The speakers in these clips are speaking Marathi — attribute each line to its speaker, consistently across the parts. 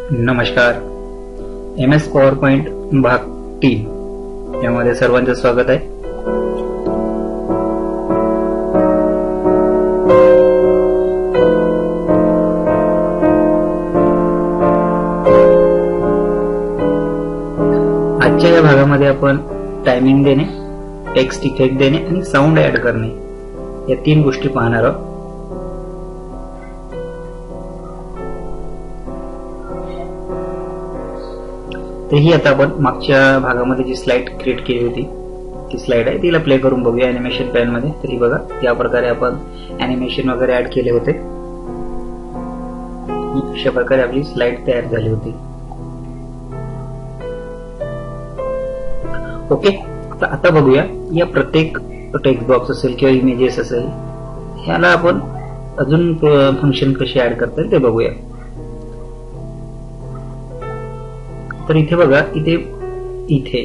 Speaker 1: नमस्कार. MS PowerPoint भाग 3 यामध्ये सर्वांचे स्वागत आहे. आजच्या या भागामध्ये आपण टायमिंग देणे, टेक्स्ट इफेक्ट देणे आणि साऊंड ऍड करणे या 3 गोष्टी पाहणार आहोत. तर ही आता आपण मागच्या भागामध्ये जी स्लाइड क्रिएट केली होती ती स्लाइड आहे, तिला प्ले करून बघूया अॅनिमेशन पॅन मध्ये. तर ही बघा, या प्रकारे आपण अॅनिमेशन वगैरे ऍड केले होते. अशा प्रकारे आपली स्लाइड तयार झाली होती. ओके, आता बघूया या प्रत्येक टेक्स्ट बॉक्स असेल किंवा इमेजेस असेल ह्याला आपण अजून फंक्शन कसे ऍड करता येईल ते बघूया. तर इथे बघा, इथे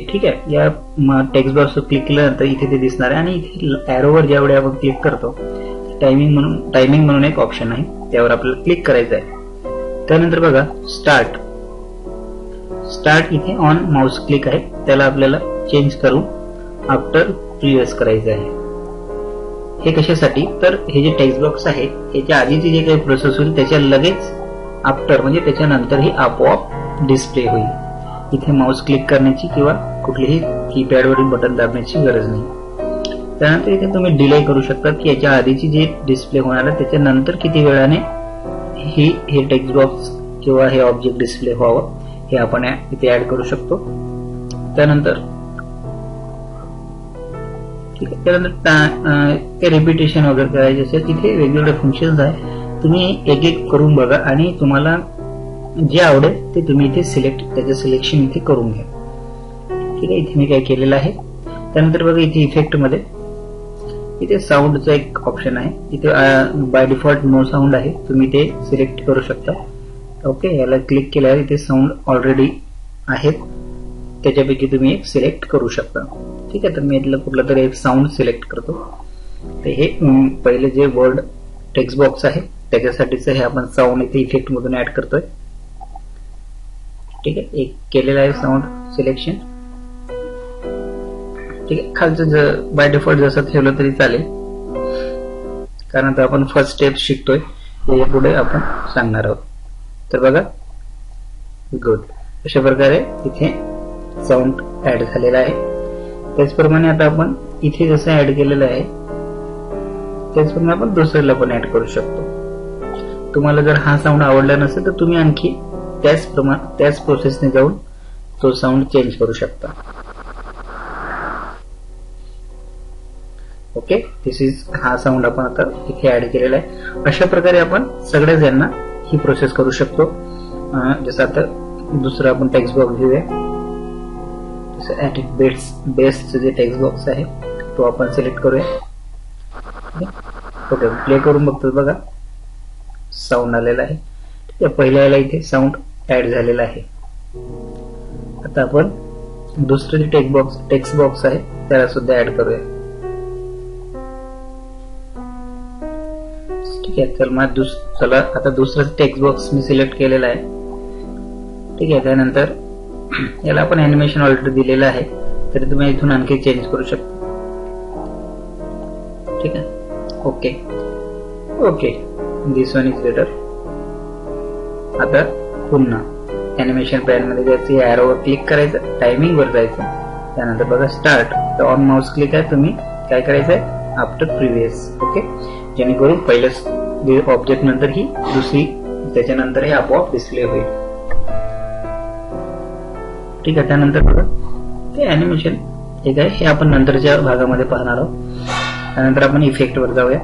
Speaker 1: ठीक आहे, या टेक्स्ट बॉक्सवर क्लिक केल्यानंतर इथे ते दिसणार आहे आणि इथे एरोवर ज्यावेळी आपण क्लिक करतो टायमिंग म्हणून एक ऑप्शन आहे, त्यावर आपल्याला क्लिक करायचं आहे. त्यानंतर बघा स्टार्ट इथे ऑन माउस क्लिक आहे, त्याला आपल्याला चेंज करून आफ्टर प्रिव्हियस करायचं आहे. हे कशासाठी, तर हे जे टेक्स्ट बॉक्स आहे याच्या आधीची जे काही प्रोसेस होईल त्याच्या लगेच आफ्टर म्हणजे त्याच्यानंतर ही आपोआप डिस्प्ले होईल. इथे माउस क्लिक करण्याची किंवा कुठलीही कीपॅड वरील बटन दाबण्याची गरज नाही. त्यानंतर इथे तुम्ही डिले करू शकता की याच्या आधीची जी डिस्प्ले होणार आहे त्याच्यानंतर किती वेळाने हे टेक्स्ट बॉक्स किंवा हे ऑब्जेक्ट डिस्प्ले व्हावं हे आपण इथे ऍड करू शकतो. त्यानंतर ठीक आहे, त्यानंतर रिपिटेशन वगैरे करायचे असेल तिथे वेगवेगळे फंक्शन्स आहे, तुम्ही एक एक करून बघा आणि तुम्हाला जे आवडेल ते तुम्ही इथे त्याचं सिलेक्शन इथे करून घ्या. ठीक आहे, इथे मी काय केलेलं आहे. त्यानंतर बघा इथे इफेक्ट मध्ये इथे साऊंडचा एक ऑप्शन आहे, इथे बाय डिफॉल्ट नो साऊंड आहे, तुम्ही ते सिलेक्ट करू शकता. ओके, याला क्लिक केल्यावर इथे साऊंड ऑलरेडी आहेत, त्याच्यापैकी तुम्ही एक सिलेक्ट करू शकता. ठीक आहे, तर मी इथलं कुठला तरी एक साऊंड सिलेक्ट करतो. तर हे पहिले जे वर्ड टेक्स्ट बॉक्स आहे त्याच्यासाठीच हे आपण साऊंड इथे इफेक्ट मधून ऍड करतोय. ठीक आहे, एक केलेलं आहे साऊंड सिलेक्शन. ठीक आहे, खालचं बाय डिफॉल्ट जसं ठेवलं तरी चालेल, कारण आता आपण फर्स्ट स्टेप शिकतोय, हे पुढे आपण सांगणार आहोत. तर बघा, गुड, अशा प्रकारे इथे साऊंड ऍड झालेला आहे. त्याचप्रमाणे आता आपण इथे जसं ऍड केलेलं आहे त्याचप्रमाणे आपण दुसऱ्याला पण ऍड करू शकतो. तुम्हाला जर हा साऊंड आवडला नसेल तर तुम्ही आणखी त्याच प्रोसेसने जाऊन तो साऊंड चेंज करू शकता. ओके, हा साऊंड आपण आता इथे ऍड केलेला आहे. अशा प्रकारे आपण सगळ्या जणांना ही प्रोसेस करू शकतो. जसं आता दुसरा आपण टेक्स्ट बॉक्स घेऊया, जसं बेस्टचं जे टेक्स्ट बॉक्स आहे तो आपण सिलेक्ट करूया. ओके, प्ले करून बघतो. बघा साऊंड आलेला आहे. ठीक आहे, पहिल्याला इथे साऊंड ऍड झालेला आहे. आता आपण दुसरं जे टेक्स्ट बॉक्स आहे त्याला सुद्धा ऍड करूया. ठीक आहे, तर चला आता दुसरं टेक्स्ट बॉक्स मी सिलेक्ट केलेला आहे. ठीक आहे, त्यानंतर याला आपण अॅनिमेशन ऑलरेडी दिलेलं आहे, तरी तुम्ही इथून आणखी चेंज करू शकता. ठीक आहे, okay, this one is better. आता पुन्हा अॅनिमेशन पॅन मध्ये जायचं, एरोवर क्लिक करायचं, टायमिंग वर जायचं. त्यानंतर बघा स्टार्ट, तर ऑन माउस क्लिक आहे, तुम्ही काय करायचंय आफ्टर प्रिव्हियस. ओके, जेणेकरून पहिल्याच ऑब्जेक्ट नंतर ही दुसरी, त्याच्यानंतर हे आपोआप डिस्प्ले होईल. ठीक आहे, त्यानंतर बघा ते अॅनिमेशन एक आहे, हे आपण नंतरच्या भागामध्ये पाहणार आहोत. त्यानंतर आपण इफेक्ट वर जाऊया.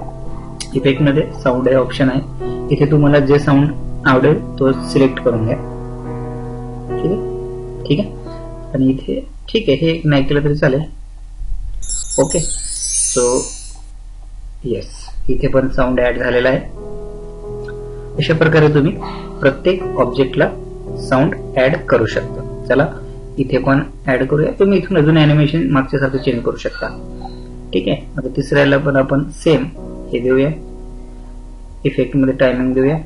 Speaker 1: इफेक्ट मध्ये साऊंड हे ऑप्शन आहे, इथे तुम्हाला जे साऊंड आवडेल तो सिलेक्ट करून घ्या. ठीक आहे, आणि इथे ठीक आहे, हे नाही केलं तरी चालेल. ओके, सो येस, इथे पण साऊंड ऍड झालेला आहे. अशा प्रकारे तुम्ही प्रत्येक ऑब्जेक्टला साऊंड ऍड करू शकता. चला इथे पण ऍड करूया. तुम्ही इथून अजून अॅनिमेशन मागच्या सारखं चेंज करू शकता. ठीक आहे, आता तिसऱ्याला पण आपण सेम हे देऊया, इफेक्ट मध्ये टायमिंग देऊया,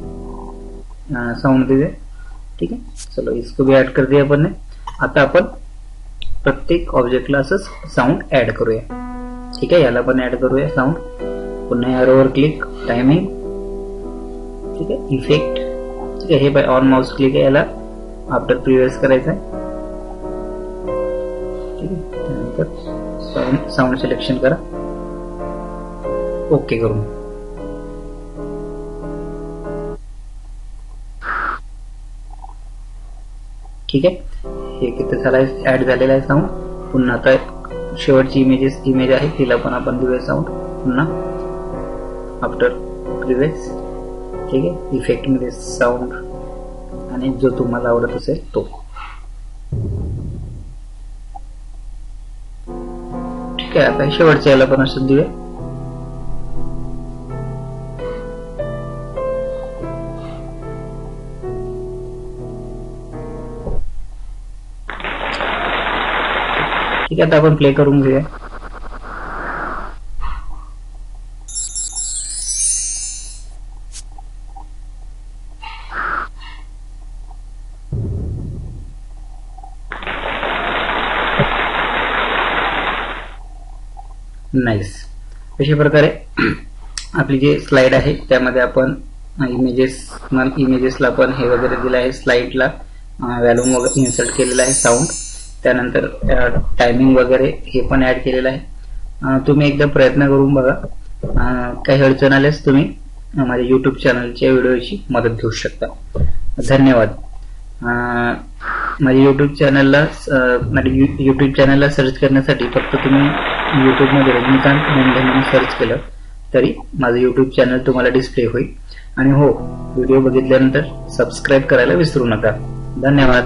Speaker 1: साऊंड देऊया. ठीक है, चलो इसको भी ऍड कर दिया अपन ने। आता आपण प्रत्येक ऑब्जेक्टला असंच साऊंड ऍड करूया। ठीक आहे, याला पण ऍड करूया साऊंड। पुन्हा यावर क्लिक, टायमिंग, ठीक आहे, इफेक्ट, ठीक आहे, हे बाय ऑन माउस क्लिक आहे, याला आफ्टर प्रिव्हियस करायचं आहे। ठीक आहे, त्यानंतर साऊंड सिलेक्शन करा, ओके करून। ठीक आहे, हे किती झालाय, ऍड झालेला आहे साऊंड। पुन्हा आता शेवटची इमेज आहे तिला पण आपण देऊया साऊंड, पुन्हा आफ्टर प्रिव्हियस। ठीक आहे, इफेक्ट मध्ये साऊंड आणि जो तुम्हाला आवडत असेल तो। ठीक आहे, आता शेवटच्या याला पण असं देऊया। ठीक आहे, आता आपण प्ले करून घेऊया। नाईस, अशा प्रकारे आपली जी स्लाइड आहे त्यामध्ये आपण इमेजेसला पण हे वगैरे दिलं आहे, स्लाइडला व्हॉल्यूम वगैरे इन्सर्ट केलेला आहे, साऊंड, त्यानंतर टायमिंग वगैरे हे पण ऍड केलेलं आहे। तुम्ही एकदा प्रयत्न करून बघा, काही अडचण आल्यास तुम्ही माझ्या युट्यूब चॅनलच्या व्हिडिओची मदत घेऊ शकता। धन्यवाद। माझ्या युट्यूब चॅनलला सर्च करण्यासाठी फक्त तुम्ही युट्यूब मध्ये रजनीकांत मेंढे म्हणून सर्च केलं तरी माझं युट्यूब चॅनल तुम्हाला डिस्प्ले होईल। आणि हो, व्हिडिओ बघितल्यानंतर सबस्क्राईब करायला विसरू नका। धन्यवाद।